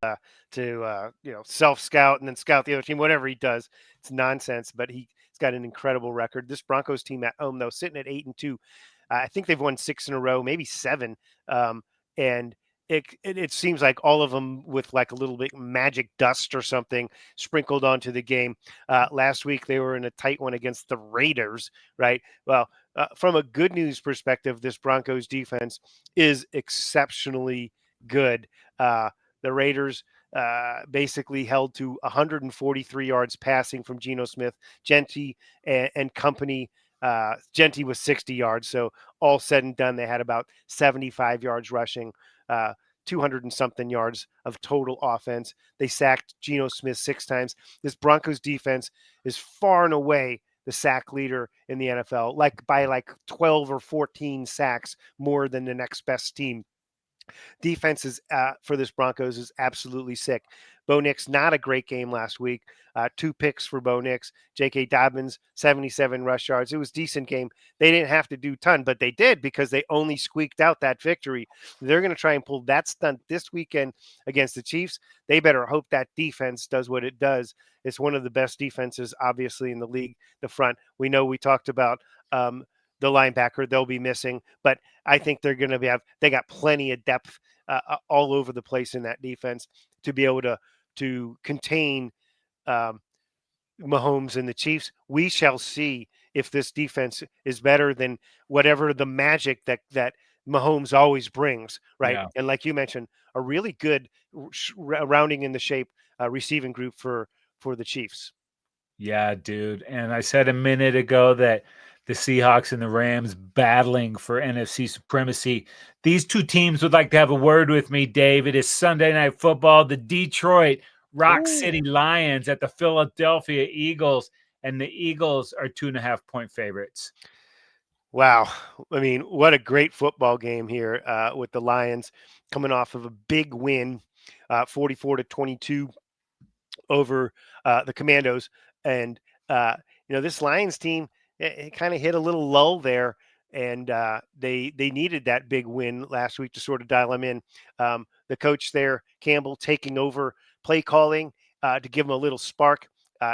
to, self-scout and then scout the other team, whatever he does. It's nonsense, but he's got an incredible record. This Broncos team at home, though, sitting at 8-2. I think they've won 6 in a row, maybe 7. And it seems like all of them with like a little bit magic dust or something sprinkled onto the game. Last week they were in a tight one against the Raiders, right? Well, from a good news perspective, this Broncos defense is exceptionally good. The Raiders basically held to 143 yards passing from Geno Smith, Genty, and company. Genty was 60 yards. So all said and done, they had about 75 yards rushing. 200 and something yards of total offense. They sacked Geno Smith 6 times. This Broncos defense is far and away the sack leader in the NFL, like by like 12 or 14 sacks more than the next best team. Defense is for this Broncos is absolutely sick. Bo Nix, not a great game last week. 2 picks for Bo Nix. J.K. Dobbins, 77 rush yards. It was a decent game. They didn't have to do a ton, but they did because they only squeaked out that victory. They're going to try and pull that stunt this weekend against the Chiefs. They better hope that defense does what it does. It's one of the best defenses, obviously, in the league. The front. We know we talked about the linebacker they'll be missing, but I think they're going to they got plenty of depth all over the place in that defense to be able to contain Mahomes and the Chiefs. We shall see if this defense is better than whatever the magic that Mahomes always brings, right? Yeah. And like you mentioned, a really good rounding in the shape receiving group for the Chiefs. Yeah, dude. And I said a minute ago that the Seahawks and the Rams battling for NFC supremacy. These two teams would like to have a word with me, Dave. It is Sunday Night Football. The Detroit Rock City Lions at the Philadelphia Eagles, and the Eagles are 2.5-point favorites. Wow. I mean, what a great football game here with the Lions coming off of a big win, 44-22 over the Commandos. And, this Lions team, it kind of hit a little lull there. And they needed that big win last week to sort of dial them in. The coach there, Campbell, taking over play calling to give them a little spark.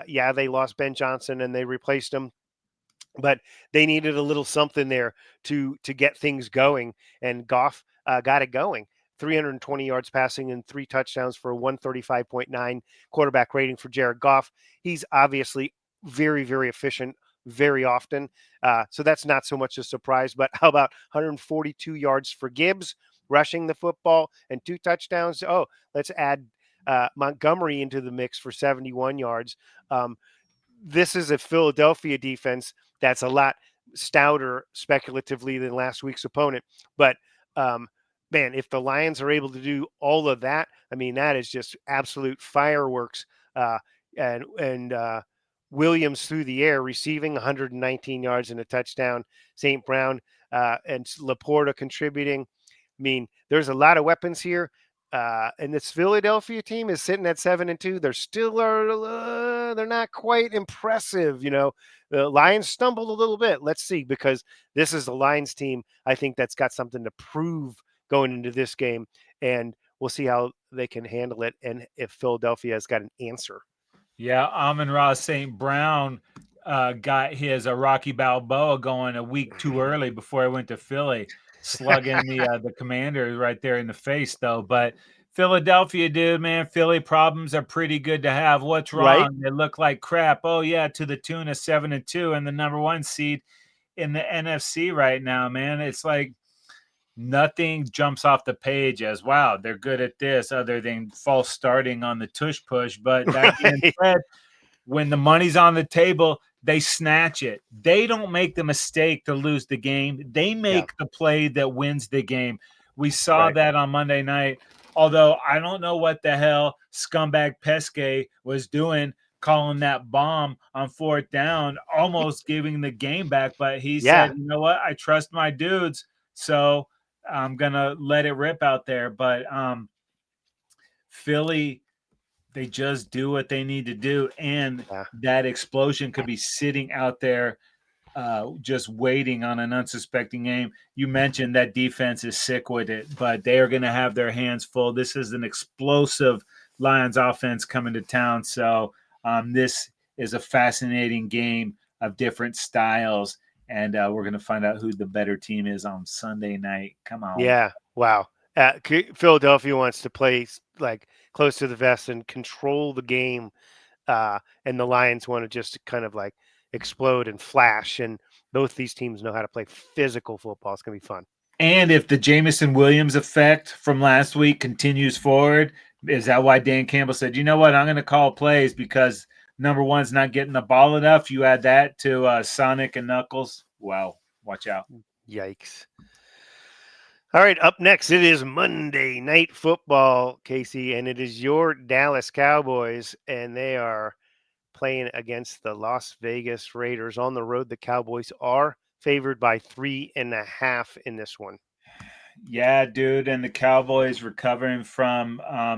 They lost Ben Johnson and they replaced him, but they needed a little something there to get things going. And Goff got it going. 320 yards passing and 3 touchdowns for a 135.9 quarterback rating for Jared Goff. He's obviously very, very efficient very often. So that's not so much a surprise. But how about 142 yards for Gibbs rushing the football and 2 touchdowns? Oh, let's add Montgomery into the mix for 71 yards. This is a Philadelphia defense that's a lot stouter speculatively than last week's opponent. But man, if the Lions are able to do all of that, I mean, that is just absolute fireworks. And Williams through the air, receiving 119 yards and a touchdown. St. Brown and Laporta contributing. I mean, there's a lot of weapons here. And this Philadelphia team is sitting at 7-2. They're still they're not quite impressive. The Lions stumbled a little bit. Let's see, because this is the Lions team, I think, that's got something to prove going into this game, and we'll see how they can handle it and if Philadelphia has got an answer. Yeah, Amon-Ra St. Brown got his Rocky Balboa going a week too early before I went to Philly, slugging the Commanders right there in the face, though. But Philadelphia, dude, man, Philly problems are pretty good to have. What's wrong? Right? They look like crap. Oh, yeah, to the tune of 7-2 and the number 1 seed in the NFC right now, man. It's like nothing jumps off the page as, wow, they're good at this other than false starting on the tush push. But that being said, when the money's on the table, they snatch it. They don't make the mistake to lose the game. They make the play that wins the game. We saw that on Monday night, although I don't know what the hell scumbag Pesce was doing, calling that bomb on 4th down, almost giving the game back. But he said, you know what? I trust my dudes, so I'm going to let it rip out there. But Philly, they just do what they need to do, and that explosion could be sitting out there just waiting on an unsuspecting aim. You mentioned that defense is sick with it, but they are going to have their hands full. This is an explosive Lions offense coming to town, so this is a fascinating game of different styles, and we're going to find out who the better team is on Sunday night. Come on. Yeah. Wow. Philadelphia wants to play like close to the vest and control the game, and the Lions want to just kind of like explode and flash. And both these teams know how to play physical football. It's gonna be fun. And if the Jamison Williams effect from last week continues forward, is that why Dan Campbell said, you know what, I'm going to call plays because number one's not getting the ball enough. You add that to Sonic and Knuckles. Wow, watch out. Yikes. All right, up next, it is Monday Night Football, Casey, and it is your Dallas Cowboys, and they are playing against the Las Vegas Raiders on the road. The Cowboys are favored by 3.5 in this one. Yeah, dude, and the Cowboys recovering from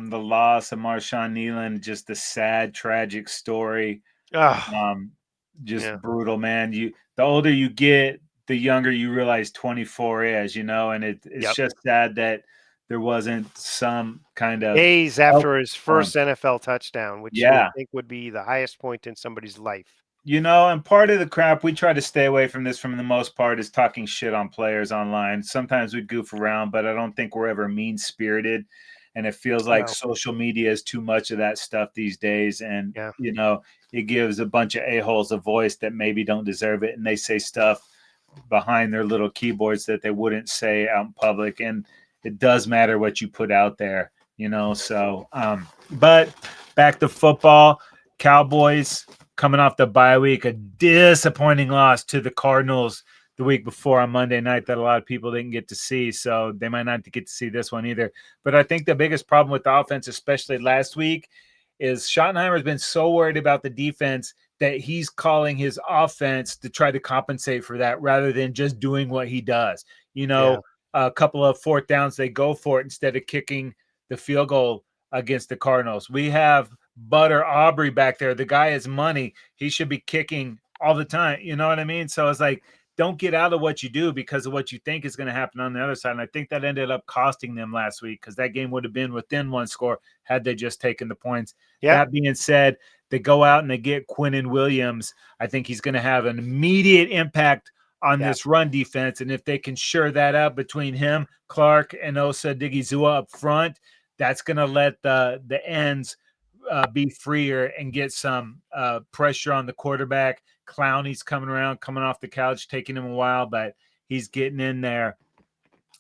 the loss of Marshawn Nealon, just a sad, tragic story. Just brutal, man. The older you get, the younger you realize 24 is, and it's just sad that there wasn't some kind of days after his first NFL touchdown, which you would think would be the highest point in somebody's life. And part of the crap we try to stay away from this from the most part is talking shit on players online. Sometimes we goof around, but I don't think we're ever mean-spirited. And it feels like social media is too much of that stuff these days. And, it gives a bunch of a-holes a voice that maybe don't deserve it. And they say stuff behind their little keyboards that they wouldn't say out in public. And it does matter what you put out there, So, but back to football, Cowboys coming off the bye week, a disappointing loss to the Cardinals the week before on Monday night that a lot of people didn't get to see. So they might not get to see this one either. But I think the biggest problem with the offense, especially last week, is Schottenheimer's been so worried about the defense that he's calling his offense to try to compensate for that rather than just doing what he does. A couple of fourth downs, they go for it instead of kicking the field goal against the Cardinals. We have Butter Aubrey back there. The guy is money. He should be kicking all the time. You know what I mean? So it's like, don't get out of what you do because of what you think is going to happen on the other side. And I think that ended up costing them last week because that game would have been within one score had they just taken the points. Yeah. That being said, they go out and they get Quinnen Williams. I think he's going to have an immediate impact on this run defense. And if they can shore that up between him, Clark, and Osa Digizua up front, that's going to let the ends be freer and get some pressure on the quarterback. Clowney's coming around, coming off the couch, taking him a while, but he's getting in there.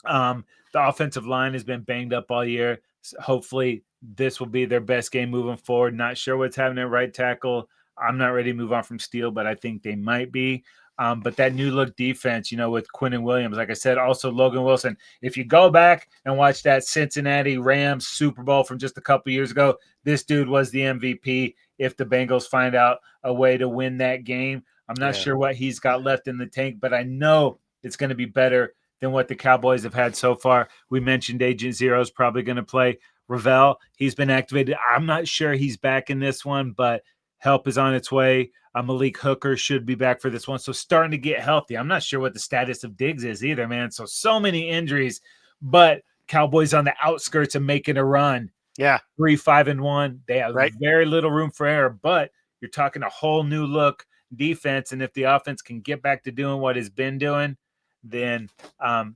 The offensive line has been banged up all year. So hopefully this will be their best game moving forward. Not sure what's happening at right tackle. I'm not ready to move on from Steele, but I think they might be. But that new look defense, with Quinnen Williams, like I said, also Logan Wilson. If you go back and watch that Cincinnati Rams Super Bowl from just a couple years ago, this dude was the MVP. If the Bengals find out a way to win that game, I'm not sure what he's got left in the tank, but I know it's going to be better than what the Cowboys have had so far. We mentioned Agent Zero is probably going to play. Ravel, he's been activated. I'm not sure he's back in this one, but help is on its way. Malik Hooker should be back for this one. So starting to get healthy. I'm not sure what the status of Diggs is either, man. So many injuries, but Cowboys on the outskirts of making a run. Yeah. 3-5-1. They have very little room for error, but you're talking a whole new look defense. And if the offense can get back to doing what it's been doing, then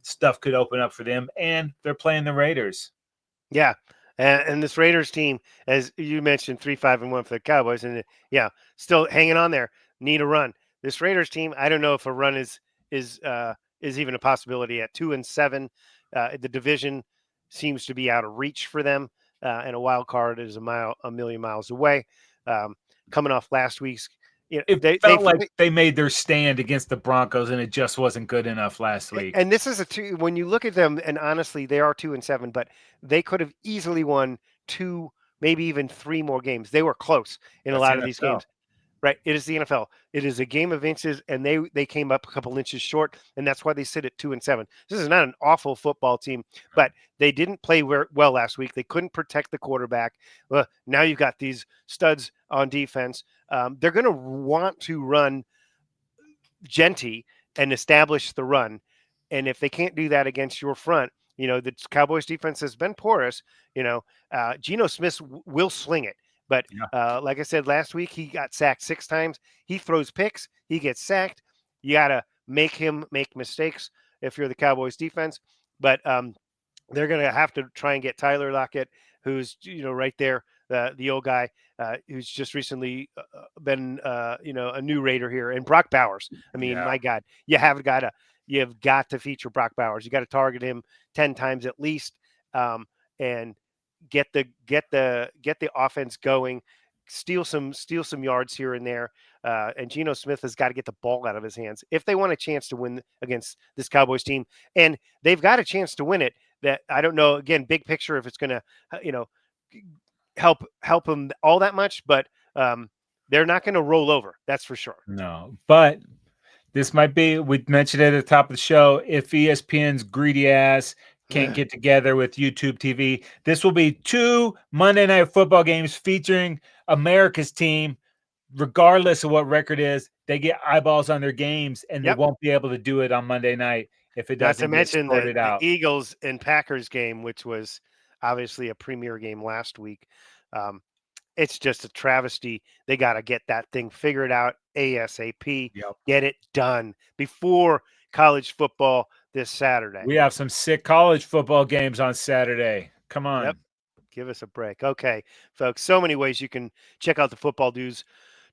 stuff could open up for them. And they're playing the Raiders. Yeah. And this Raiders team, as you mentioned, 3-5-1 for the Cowboys, and still hanging on there. Need a run. This Raiders team, I don't know if a run is even a possibility at 2-7. The division seems to be out of reach for them, and a wild card is a million miles away. Coming off last week's, it felt like they made their stand against the Broncos, and it just wasn't good enough last week. And this is when you look at them, and honestly, they are 2-7, but they could have easily won 2, maybe even 3 more games. They were close in a lot of these games. Right? It is the NFL. It is a game of inches, and they came up a couple inches short, and that's why they sit at 2-7. This is not an awful football team, but they didn't play well last week. They couldn't protect the quarterback. Well, now you've got these studs on defense. They're going to want to run Genty and establish the run, and if they can't do that against your front, the Cowboys defense has been porous. Geno Smith will sling it. But like I said last week, he got sacked 6 times. He throws picks. He gets sacked. You got to make him make mistakes if you're the Cowboys defense. But they're going to have to try and get Tyler Lockett, who's right there, the old guy who's just recently been a new Raider here, and Brock Bowers. I mean, Yeah. my God, you've got to feature Brock Bowers. You got to target him 10 times at least, and get the offense going. Steal some yards here and there, and Geno Smith has got to get the ball out of his hands if they want a chance to win against this Cowboys team, and they've got a chance to win it. That I don't know. Again, big picture, if it's going to, help them all that much, but they're not going to roll over. That's for sure. No, but this might be. We mentioned it at the top of the show. If ESPN's greedy ass can't get together with YouTube TV, this will be 2 Monday Night Football games featuring America's team. Regardless of what record is, they get eyeballs on their games, and they won't be able to do it on Monday night if it Not to doesn't get mention sorted the out. Eagles and Packers game, which was obviously a premier game last week. It's just a travesty. They got to get that thing figured out ASAP. Yep. Get it done before college football this Saturday. We have some sick college football games on Saturday. Come on. Yep. Give us a break. Okay, folks, so many ways you can check out the Football Dudes.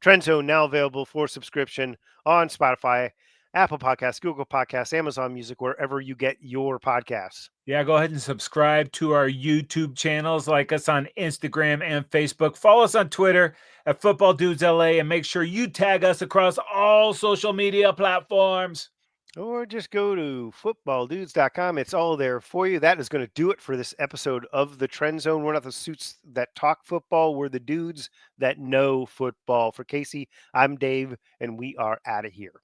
TrendZone now available for subscription on Spotify, Apple Podcasts, Google Podcasts, Amazon Music, wherever you get your podcasts. Yeah, go ahead and subscribe to our YouTube channels. Like us on Instagram and Facebook. Follow us on Twitter at Football Dudes LA, and make sure you tag us across all social media platforms. Or just go to footballdudes.com. It's all there for you. That is going to do it for this episode of the Trend Zone. We're not the suits that talk football. We're the dudes that know football. For Casey, I'm Dave, and we are out of here.